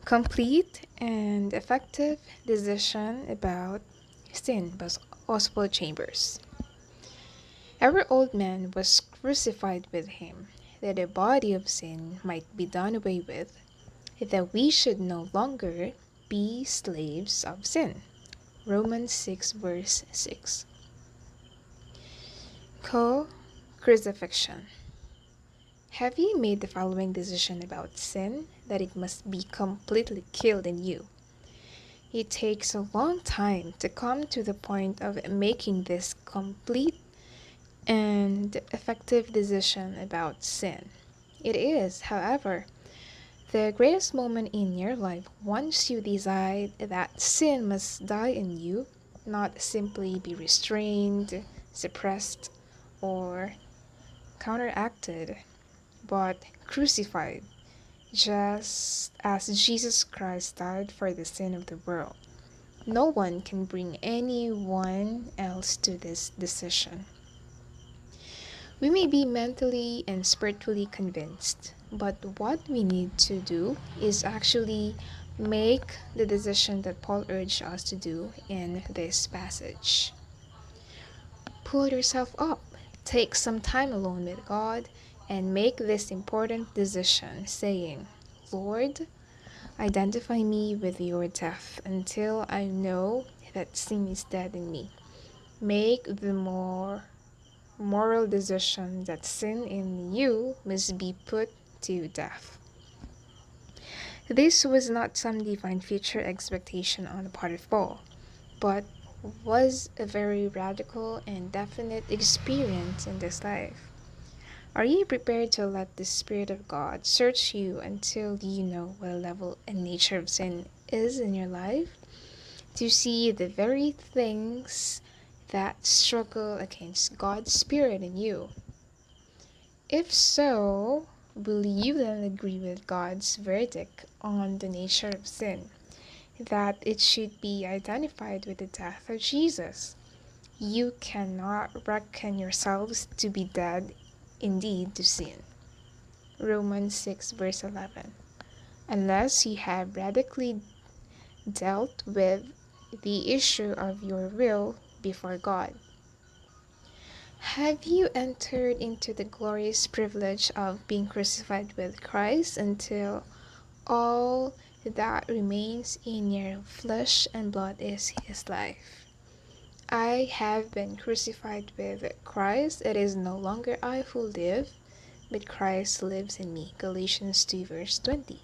Complete and Effective Decision About Sin by Oswald Chambers. Our old man was crucified with him, that the body of sin might be done away with, that we should no longer be slaves of sin. Romans 6 verse 6. Co-crucifixion. Have you made the following decision about sin, that it must be completely killed in you? It takes a long time to come to the point of making this complete and effective decision about sin. It is, however, the greatest moment in your life once you decide that sin must die in you, not simply be restrained, suppressed, or counteracted, but crucified, just as Jesus Christ died for the sin of the world. No one can bring anyone else to this decision. We may be mentally and spiritually convinced, but what we need to do is actually make the decision that Paul urged us to do in this passage. Pull yourself up, take some time alone with God, and make this important decision, saying, Lord, identify me with your death until I know that sin is dead in me. Make the more moral decision that sin in you must be put to death. This was not some divine future expectation on the part of Paul, but was a very radical and definite experience in this life. Are you prepared to let the Spirit of God search you until you know what level and nature of sin is in your life? To see the very things that struggle against God's Spirit in you? If so, will you then agree with God's verdict on the nature of sin, that it should be identified with the death of Jesus? You cannot reckon yourselves to be dead indeed to sin. Romans 6 verse 11. Unless you have radically dealt with the issue of your will before God. Have you entered into the glorious privilege of being crucified with Christ until all that remains in your flesh and blood is His life? I have been crucified with Christ. It is no longer I who live, but Christ lives in me. Galatians 2 verse 20.